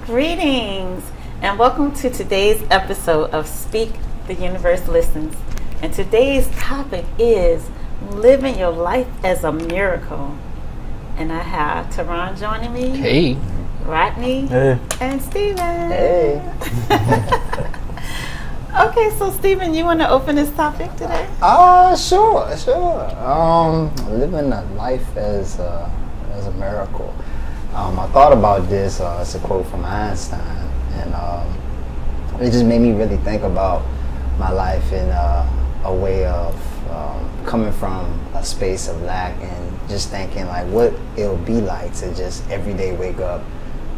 Greetings and welcome to today's episode of Speak the Universe Listens. And today's topic is living your life as a miracle. And I have Teron joining me. Hey. Rodney. Hey. And Steven. Hey. Okay, so Steven, you want to open this topic today? Sure. Living a life as a miracle. I thought about this. It's a quote from Einstein, and it just made me really think about my life in a way of coming from a space of lack and just thinking like what it'll be like to just every day wake up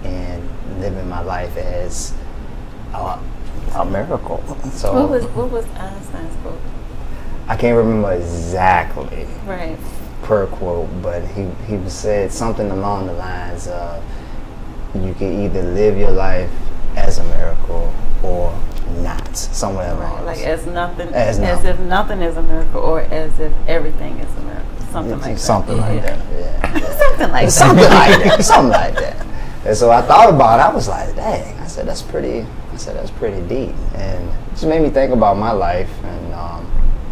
and living my life as a miracle. So what was Einstein's quote? I can't remember exactly. Right. Per quote, but he said something along the lines of you can either live your life as a miracle or not, somewhere along like as if nothing is a miracle, or as if everything is a miracle, something like that. Something like that. Something like that. And so I thought about it. I was like, dang. I said that's pretty deep, and it just made me think about my life and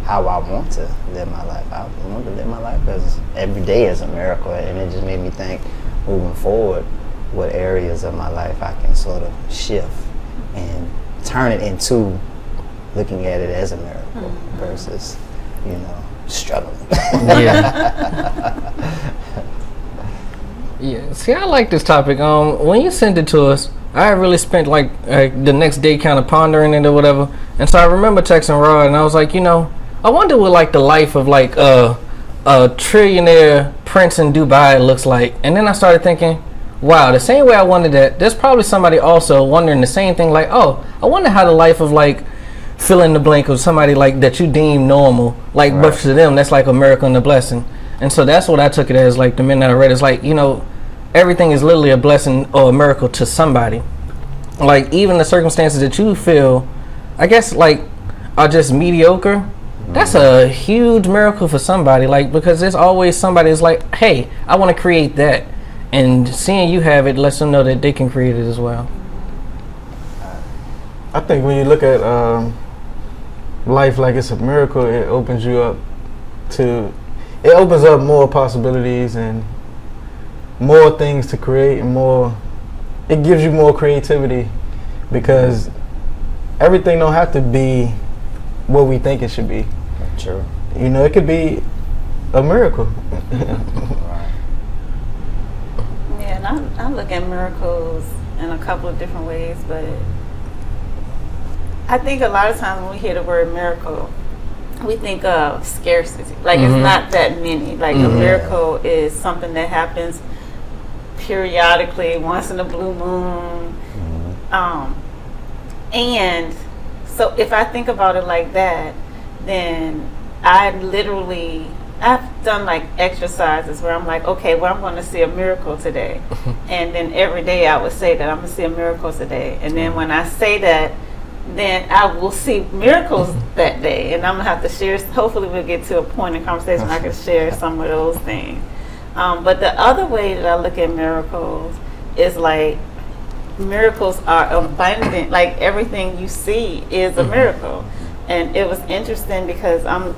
how I want to live my life. I want to live my life as every day as a miracle, and it just made me think, moving forward, what areas of my life I can sort of shift and turn it into looking at it as a miracle versus, struggling. Yeah. See, I like this topic. When you sent it to us, I really spent like the next day kind of pondering it or whatever, and so I remember texting Rod, and I was like, I wonder what like the life of like a trillionaire prince in Dubai looks like. And then I started thinking, wow, the same way I wondered that, there's probably somebody also wondering the same thing, like, oh, I wonder how the life of like fill in the blank of somebody like that you deem normal, like, right. But to them that's like a miracle and a blessing. And so that's what I took it as. Like the minute I read, it's like, everything is literally a blessing or a miracle to somebody. Like even the circumstances that you feel, I guess, like are just mediocre. That's a huge miracle for somebody, like, because there's always somebody that's like, hey, I want to create that, and seeing you have it lets them know that they can create it as well. I think when you look at life like it's a miracle, it opens up more possibilities and more things to create, and it gives you more creativity, because everything don't have to be what we think it should be. True. It could be a miracle. Right. Yeah, and I look at miracles in a couple of different ways, but I think a lot of times when we hear the word miracle, we think of scarcity. Like it's not that many. Like a miracle is something that happens periodically, once in a blue moon. And so if I think about it like that, then I've done like exercises where I'm like, okay, well, I'm going to see a miracle today. And then every day I would say that I'm going to see a miracle today. And then when I say that, then I will see miracles that day. And I'm going to have to share, hopefully we'll get to a point in conversation where I can share some of those things. But the other way that I look at miracles is like, miracles are abundant. Like everything you see is a miracle. And it was interesting because I'm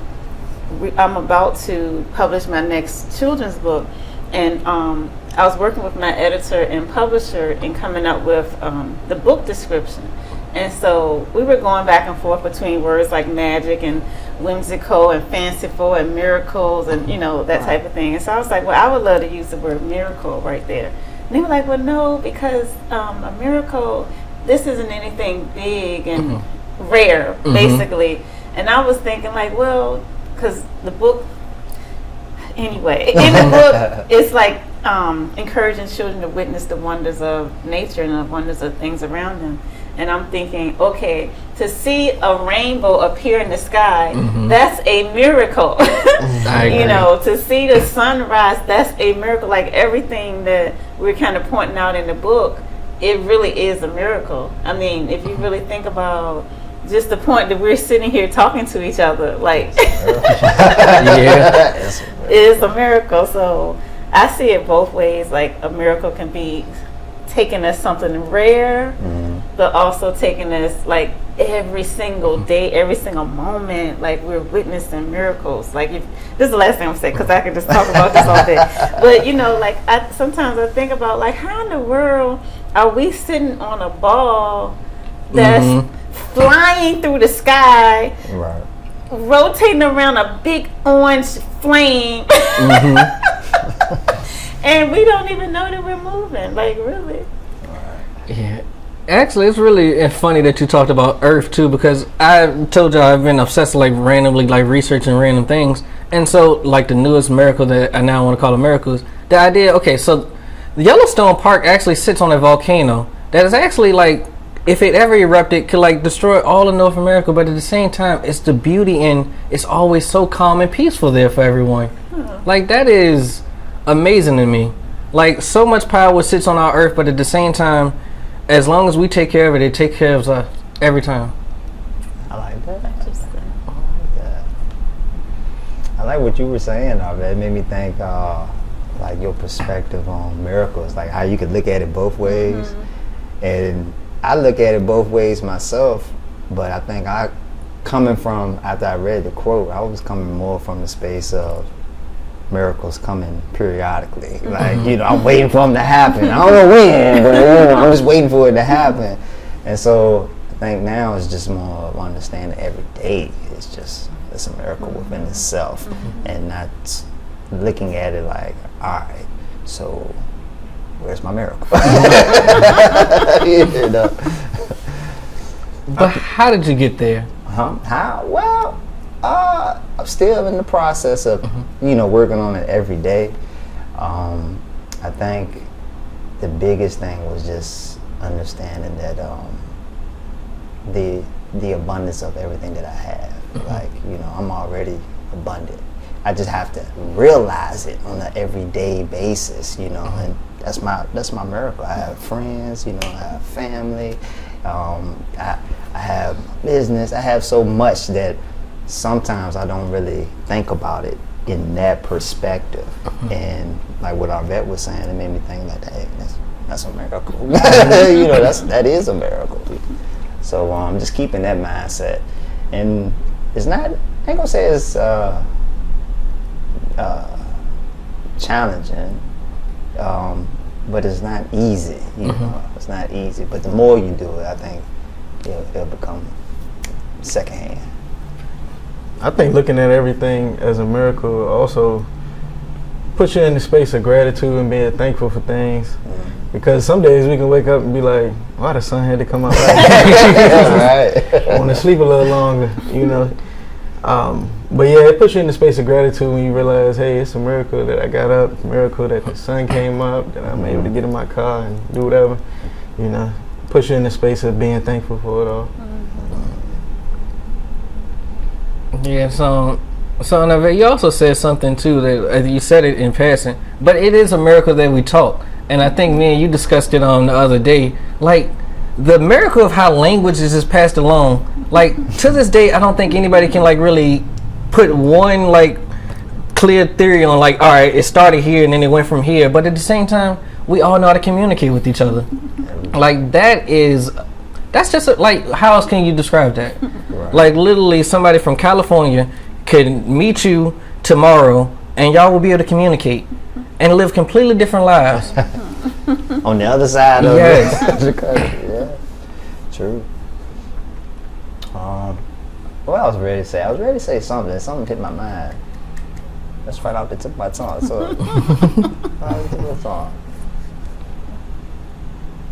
about to publish my next children's book, and I was working with my editor and publisher in coming up with the book description. And so we were going back and forth between words like magic and whimsical and fanciful and miracles and that type of thing. And so I was like, well, I would love to use the word miracle right there. And they were like, well, no, because a miracle, this isn't anything big and rare, basically. And I was thinking like, well, because the book, anyway, in the book, it's like encouraging children to witness the wonders of nature and the wonders of things around them. And I'm thinking, okay, to see a rainbow appear in the sky, that's a miracle. To see the sunrise, that's a miracle. Like everything that we're kind of pointing out in the book, it really is a miracle. I mean, if you really think about just the point that we're sitting here talking to each other, like, is a miracle. So I see it both ways. Like a miracle can be taking us something rare, but also taking us like every single day, every single moment, like we're witnessing miracles. Like if this is the last thing I'm saying, because I could just talk about this all day. But you know, like sometimes I think about like how in the world are we sitting on a ball that's flying through the sky, Right. rotating around a big orange flame, and we don't even know that we're moving. Like really. Yeah. Actually, it's really funny that you talked about Earth too, because I told you I've been obsessed like randomly like researching random things, and so like the newest miracle that I now want to call a miracle is the idea. Okay, so the Yellowstone Park actually sits on a volcano that is actually like, if it ever erupted, could like destroy all of North America, but at the same time, it's the beauty and it's always so calm and peaceful there for everyone. Like that is amazing to me. Like so much power sits on our Earth, but at the same time, as long as we take care of it, it takes care of us every time. I like that. Interesting. I like that. I like what you were saying, though. It made me think, like your perspective on miracles, like how you could look at it both ways. And I look at it both ways myself, but I think coming from, after I read the quote, I was coming more from the space of miracles coming periodically. Like, you know, I'm waiting for them to happen. I don't know when, but you know, I'm just waiting for it to happen. And so I think now it's just more of understanding every day it's a miracle within itself, and not looking at it like, all right, so where's my miracle? You know? But how did you get there? How? Well, I'm still in the process of, you know, working on it every day. I think the biggest thing was just understanding that the abundance of everything that I have. Like, you know, I'm already abundant. I just have to realize it on an everyday basis, you know, and that's my miracle. I have friends, you know, I have family, I have business. I have so much that sometimes I don't really think about it in that perspective. And like what our vet was saying, it made me think like, hey, that's a miracle. You know, that is a miracle. So I'm just keeping that mindset, and it's not, I ain't gonna say it's challenging, but it's not easy. You know, it's not easy. But the more you do it, I think it'll become secondhand. I think looking at everything as a miracle also puts you in the space of gratitude and being thankful for things. Because some days we can wake up and be like, why the sun had to come out right? I want to sleep a little longer, you know. But yeah, it puts you in the space of gratitude when you realize, hey, it's a miracle that I got up, a miracle that the sun came up, that I'm able to get in my car and do whatever, you know. Puts you in the space of being thankful for it all. Yeah, so Naveh, you also said something too that you said it in passing, but it is a miracle that we talk. And I think me and you discussed it on the other day. Like the miracle of how languages is passed along. Like to this day, I don't think anybody can like really put one like clear theory on like, all right, it started here and then it went from here. But at the same time, we all know how to communicate with each other. Like that's just like, how else can you describe that? Right. Like literally somebody from California could meet you tomorrow and y'all will be able to communicate and live completely different lives. On the other side of it. Yeah, true. What I was ready to say? I was ready to say something. Something hit my mind. That's right off the tip of my tongue. So, right off the tip of my tongue.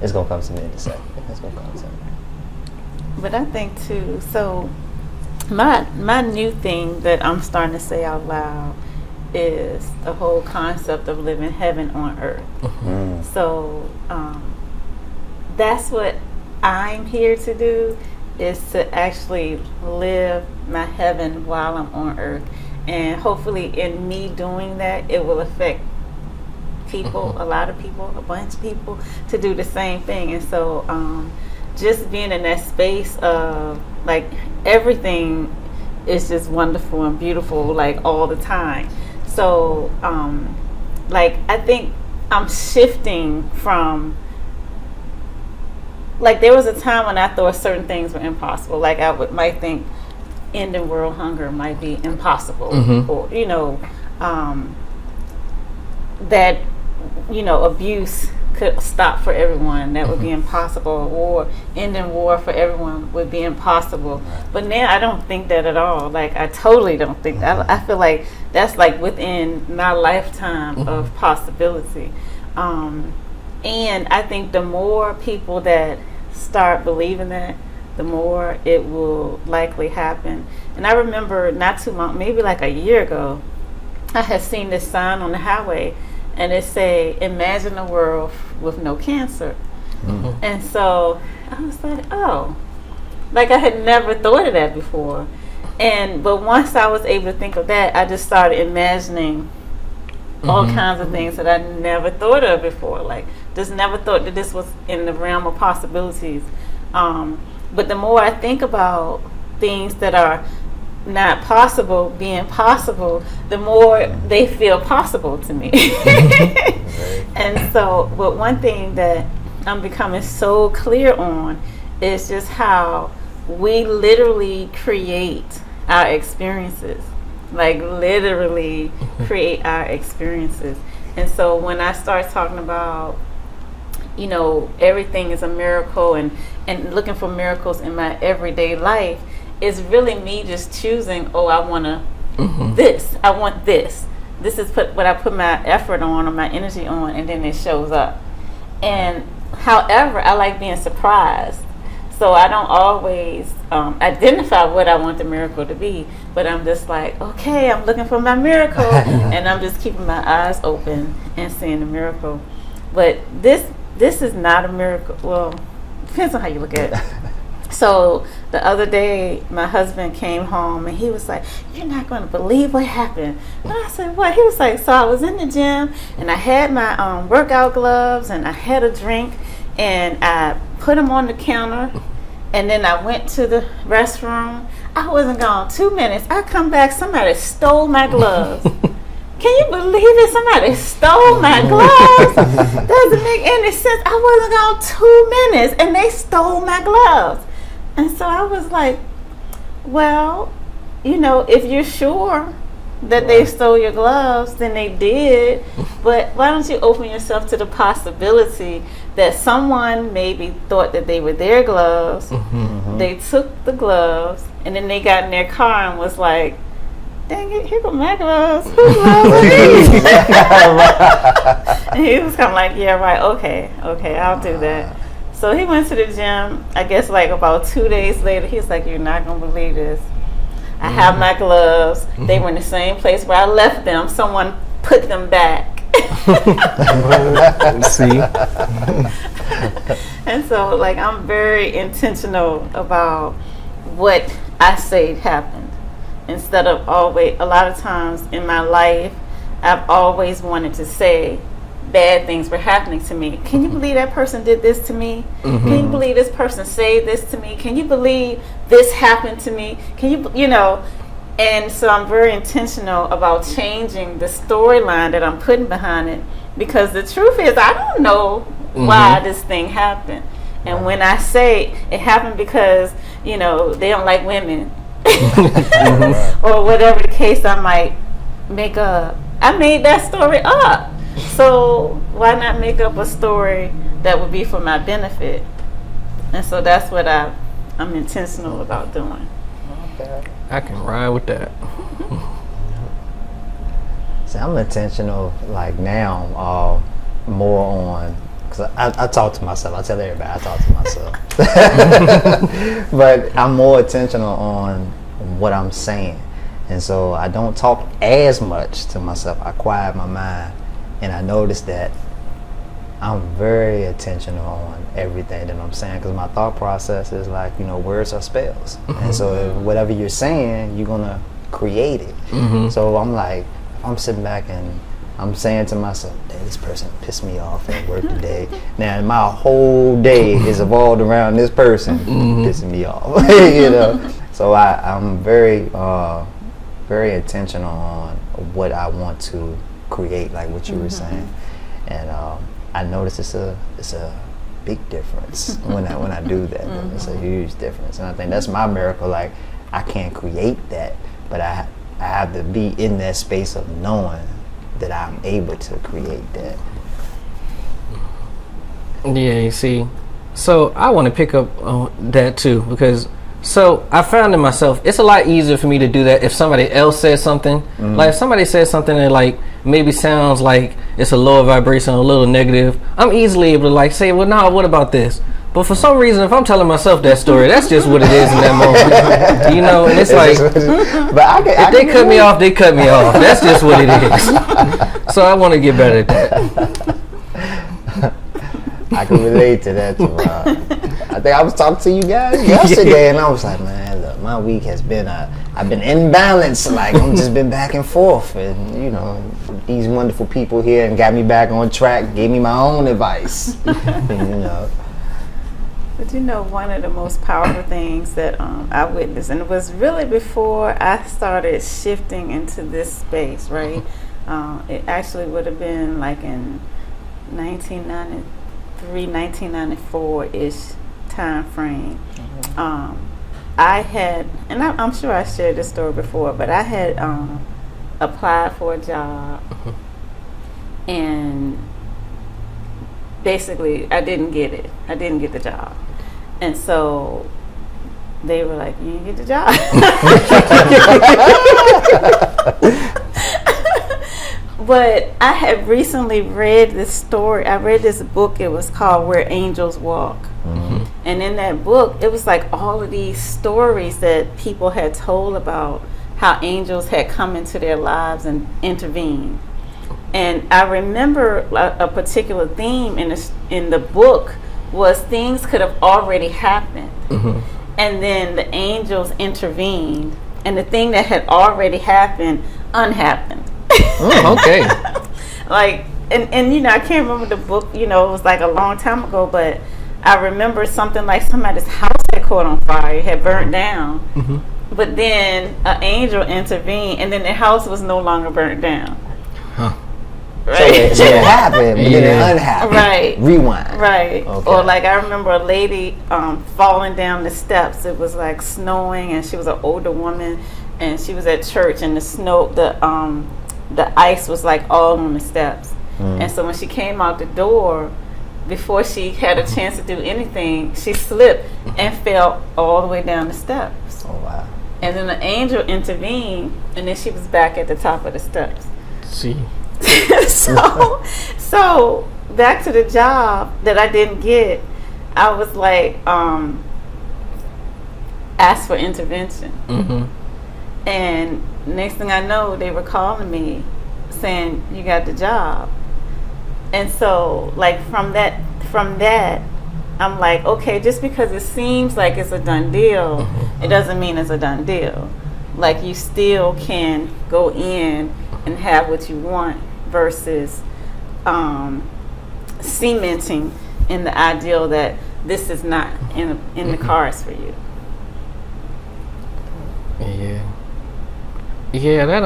It's gonna come to me in a second. It's gonna come to me. But I think too, so my new thing that I'm starting to say out loud is the whole concept of living heaven on earth. So that's what I'm here to do, is to actually live my heaven while I'm on earth. And hopefully in me doing that, it will affect people, a lot of people, a bunch of people, to do the same thing. And so just being in that space of like everything is just wonderful and beautiful like all the time. So like I think I'm shifting from like there was a time when I thought certain things were impossible. Like might think ending world hunger might be impossible, or that abuse could stop for everyone. That would be impossible, or ending war for everyone would be impossible. But now I don't think that at all. Like I totally don't think that. I feel like that's like within my lifetime of possibility. And I think the more people that start believing that, the more it will likely happen. And I remember not too long, maybe like a year ago, I had seen this sign on the highway, and it say, "Imagine a world with no cancer." And so I was like, oh, like I had never thought of that before. But once I was able to think of that, I just started imagining all kinds of things that I never thought of before. Like just never thought that this was in the realm of possibilities. But the more I think about things that are not possible being possible, the more they feel possible to me. And so, but one thing that I'm becoming so clear on is just how we literally create our experiences. Like literally create our experiences. And so when I start talking about, everything is a miracle and looking for miracles in my everyday life, it's really me just choosing, I want this. I want this. This is what I put my effort on or my energy on, and then it shows up. And however, I like being surprised. So I don't always identify what I want the miracle to be, but I'm just like, okay, I'm looking for my miracle, and I'm just keeping my eyes open and seeing the miracle. But this is not a miracle. Well, depends on how you look at it. So the other day, my husband came home and he was like, "You're not going to believe what happened." And I said, "What?" He was like, "So I was in the gym and I had my workout gloves and I had a drink and I put them on the counter, and then I went to the restroom. I wasn't gone 2 minutes. I come back, somebody stole my gloves." Can you believe it? Somebody stole my gloves. Doesn't make any sense. I wasn't gone 2 minutes and they stole my gloves. And so I was like, well, if you're sure that they stole your gloves, then they did. But why don't you open yourself to the possibility that someone maybe thought that they were their gloves. They took the gloves and then they got in their car and was like, "Dang it, here go my gloves. Whose gloves are these?" And he was kind of like, "Yeah, right, okay, I'll do that." So he went to the gym, I guess like about 2 days later. He was like, "You're not going to believe this. I have my gloves. They were in the same place where I left them. Someone put them back." See? And so like I'm very intentional about what I say happened. Instead of always, a lot of times in my life, I've always wanted to say bad things were happening to me. Can you believe that person did this to me? Can you believe this person said this to me? Can you believe this happened to me? Can you, And so I'm very intentional about changing the storyline that I'm putting behind it, because the truth is I don't know why this thing happened. And when I say it happened because, they don't like women, or whatever the case I might make up, I made that story up. So why not make up a story that would be for my benefit? And so that's what I'm intentional about doing. Okay. I can ride with that. See, I'm intentional, like now, more on, because I talk to myself. I tell everybody I talk to myself. But I'm more intentional on what I'm saying. And so I don't talk as much to myself. I quiet my mind. And I notice that I'm very intentional on everything that I'm saying, because my thought process is like, words are spells. And so if whatever you're saying, you're going to create it. So I'm like, I'm sitting back and I'm saying to myself, "Hey, this person pissed me off at work today." Now my whole day is evolved around this person pissing me off. So I'm very, very intentional on what I want to create, like what you were saying. And I noticed it's a big difference when I do that. It's a huge difference, and I think that's my miracle. Like, I can't create that, but I have to be in that space of knowing that I'm able to create that. Yeah, you see. So I want to pick up on that too, because so I found in myself, it's a lot easier for me to do that if somebody else says something. Like if somebody says something that like maybe sounds like it's a lower vibration, a little negative, I'm easily able to like say, well, no, what about this? But for some reason, if I'm telling myself that story, that's just what it is in that moment. You know, and it's like, But if they cut me off, they cut me off. That's just what it is. So I want to get better at that. I can relate to that too. I think I was talking to you guys yesterday, and I was like, man, look, my week has been I've been imbalanced. Like, I'm just been back and forth, and you know, these wonderful people here and got me back on track, gave me my own advice. You know. But you know, one of the most powerful things that I witnessed, and it was really before I started shifting into this space, right? It actually would have been like in 1993, 1994-ish time frame. I had, and I'm sure I shared this story before, but I had applied for a job, and basically I didn't get it. I didn't get the job. And so they were like, you didn't get the job. But I had recently read this story. I read this book. It was called Where Angels Walk. And in that book, it was like all of these stories that people had told about how angels had come into their lives and intervened. And I remember a particular theme in the book was things could have already happened. And then the angels intervened, and the thing that had already happened unhappened. Okay. Like, and you know, I can't remember the book, you know, it was like a long time ago, but I remember something like somebody's house had caught on fire, had burnt down. But then an angel intervened, and then the house was no longer burnt down. Right. So it happened, but then it unhappened. Right. Rewind. Right. Okay. Or like I remember a lady falling down the steps. It was like snowing, and she was an older woman, and she was at church, and the snow, the ice was like all on the steps. And so when she came out the door, before she had a chance to do anything, she slipped and fell all the way down the steps. Oh wow. And then the angel intervened, and then she was back at the top of the steps. See. So back to the job that I didn't get, I was like, asked for intervention. And next thing I know, they were calling me saying, you got the job. And so like from that, I'm like, okay, just because it seems like it's a done deal, it doesn't mean it's a done deal. Like, you still can go in and have what you want versus cementing in the ideal that this is not in the cards for you. Yeah, that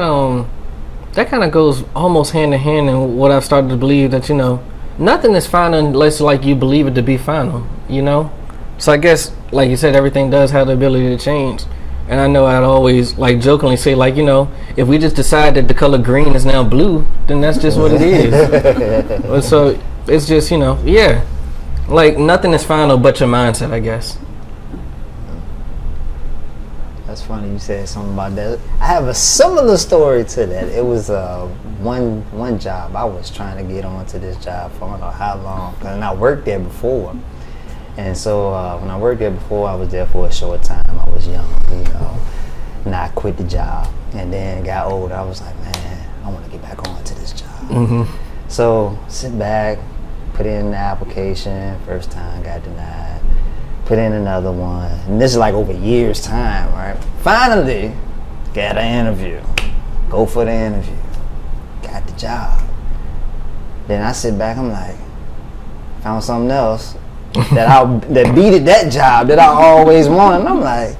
kind of goes almost hand in hand in what I've started to believe, that, you know, nothing is final unless like you believe it to be final, you know. So I guess, like you said, everything does have the ability to change. And I know I'd always like jokingly say, like, you know, if we just decide that the color green is now blue, then that's just what it is. So it's just, you know, yeah, like nothing is final but your mindset, I guess. That's funny you said something about that. I have a similar story to that. It was one job. I was trying to get onto this job for I don't know how long, and I worked there before. And so when I worked there before, I was there for a short time. I was young, you know, and I quit the job. And then got older. I was like, man, I want to get back onto this job. So sit back, put in the application. First time, got denied. Put in another one. And this is like over years' time, right? Finally, got an interview. Go for the interview. Got the job. Then I sit back, I'm like, found something else that beat that job that I always wanted. And I'm like,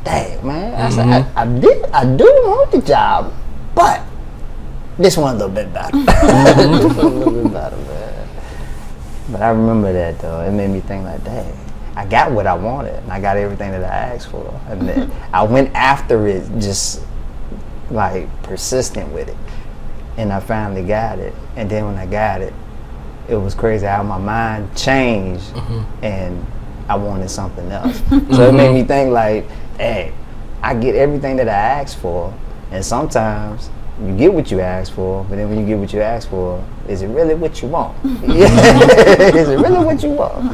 dang, man. I said, I do want the job, but this one a little bit better. A little bit better, man. But I remember that though. It made me think like, dang, I got what I wanted, and I got everything that I asked for, and then I went after it, just like persistent with it, and I finally got it. And then when I got it, it was crazy how my mind changed, and I wanted something else. So it made me think like, hey, I get everything that I asked for, and sometimes you get what you ask for, but then when you get what you ask for, is it really what you want? Is it really what you want?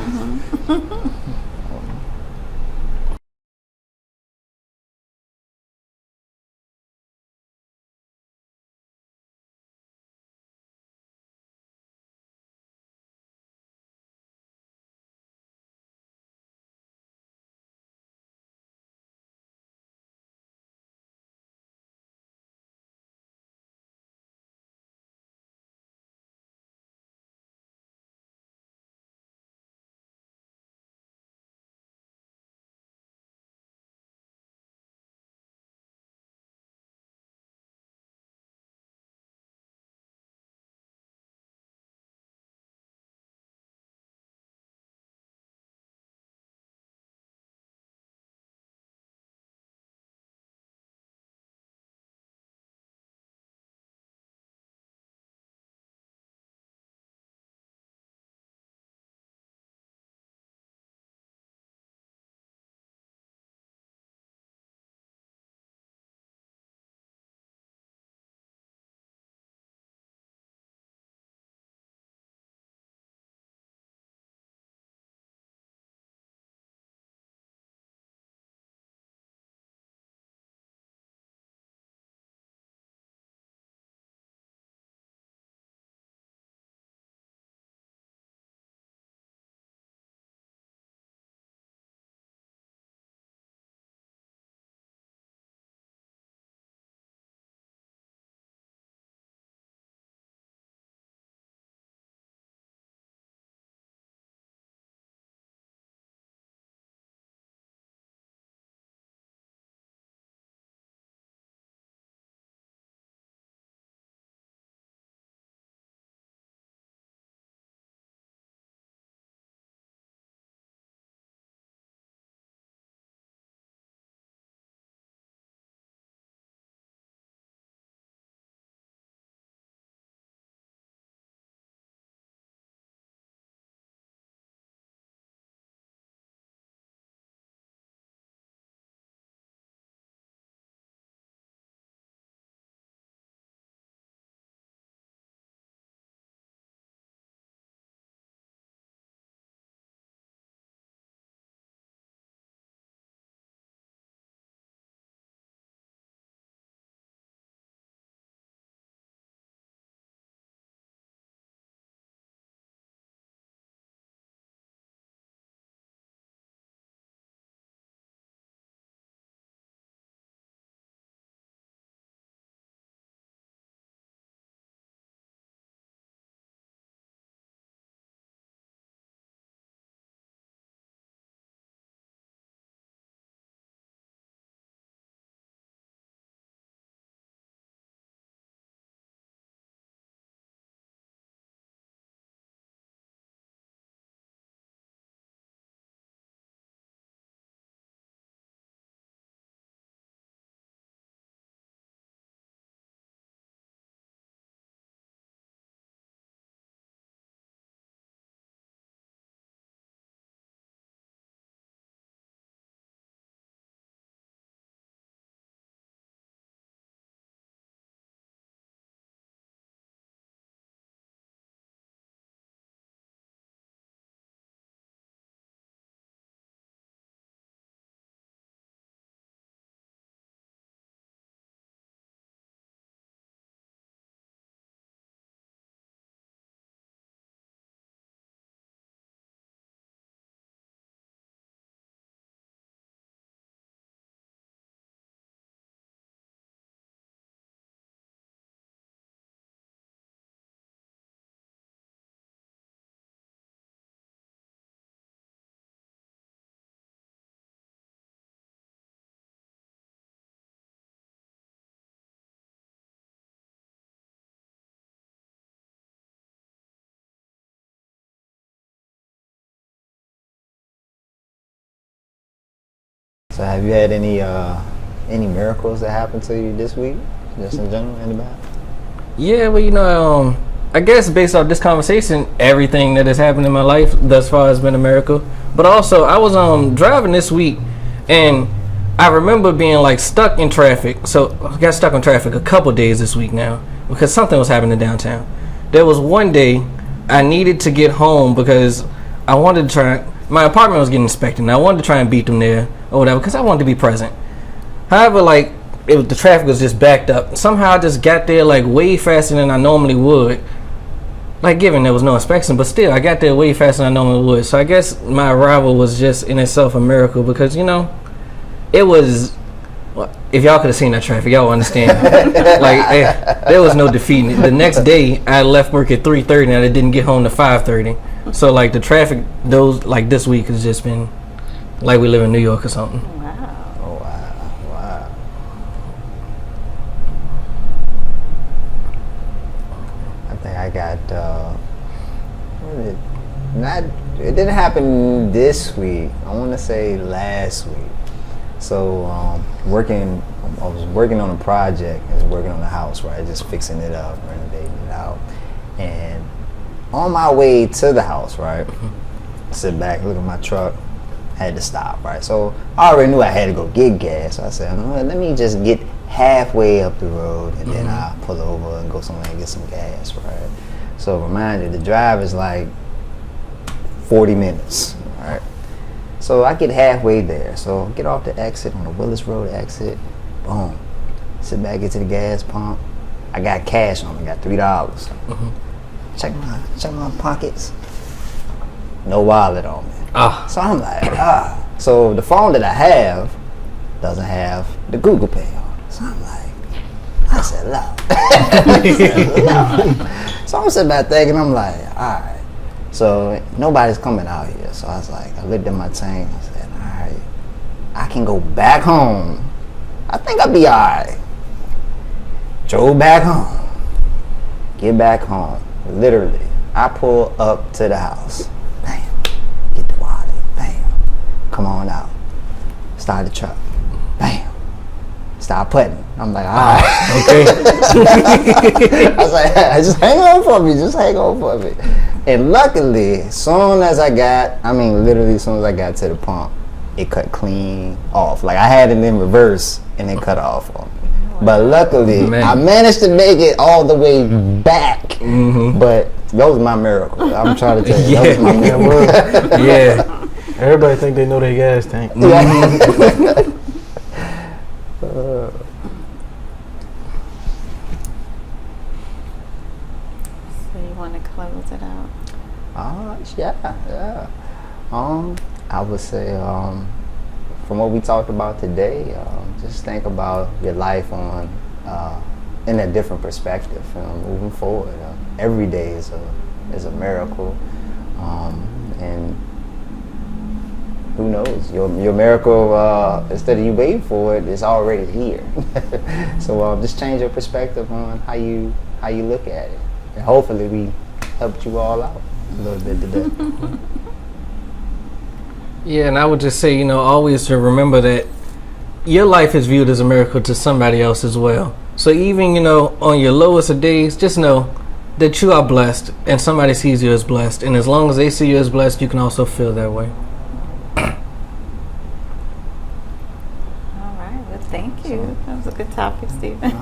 So have you had any miracles that happened to you this week? Just in general, anybody? Yeah, well, I guess based off this conversation, everything that has happened in my life thus far has been a miracle. But also, I was driving this week, and I remember being like stuck in traffic. So I got stuck in traffic a couple days this week now because something was happening downtown. There was one day I needed to get home because I wanted to try. My apartment was getting inspected, and I wanted to try and beat them there or whatever because I wanted to be present. However, like the traffic was just backed up. Somehow I just got there like way faster than I normally would. Like, given there was no inspection, but still, I got there way faster than I normally would. So I guess my arrival was just in itself a miracle because, it was, well, if y'all could have seen that traffic, y'all would understand. There was no defeating it. The next day, I left work at 3:30 and I didn't get home to 5:30. So, like, the traffic, this week has just been like we live in New York or something. Wow. Oh, wow. I think I got, it didn't happen this week. I want to say last week. So, I was working on a project. I was working on a house, right? Just fixing it up, renovating it out. And on my way to the house, right? I sit back, look at my truck. Had to stop, right? So I already knew I had to go get gas. So I said, well, let me just get halfway up the road and then I'll pull over and go somewhere and get some gas, right? So reminder, the drive is like 40 minutes, right? So I get halfway there. So get off the exit on the Willis Road exit. Boom. Sit back, get to the gas pump. I got cash on me. I got $3. Check my pockets. No wallet on me. So I'm like, So the phone that I have doesn't have the Google Pay on it. So I'm like, I said, no. So I'm sitting back thinking, I'm like, all right. So nobody's coming out here. So I was like, I looked at my tank. I said, all right, I can go back home. I think I'll be all right. Drove back home. Get back home. Literally, I pull up to the house. Bam. Get the wallet. Bam. Come on out. Start the truck. Bam. Start putting. I'm like, all right. Okay. I was like, just hang on for me. Just hang on for me. And luckily, as soon as I got to the pump, it cut clean off. Like I had it in reverse and it cut off on me. But luckily, I managed to make it all the way back. But that was my miracle. I'm trying to tell you, that was my miracle. Yeah. Everybody think they know their gas tank. So you want to close it out? Yeah. I would say, from what we talked about today, just think about your life in a different perspective. Moving forward, every day is a miracle, and who knows, your miracle, instead of you waiting for it, is already here. So just change your perspective on how you look at it, and hopefully we helped you all out a little bit today. Yeah, and I would just say, always to remember that your life is viewed as a miracle to somebody else as well. So even, on your lowest of days, just know that you are blessed and somebody sees you as blessed. And as long as they see you as blessed, you can also feel that way. All right. Well, thank you. That was a good topic, Stephen.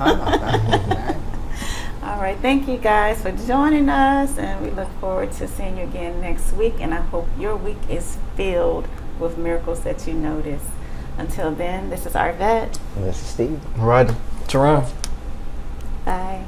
All right. Thank you guys for joining us. And we look forward to seeing you again next week. And I hope your week is filled with miracles that you notice. Until then, this is Arvette. This is Steve. Right. Teron. Bye.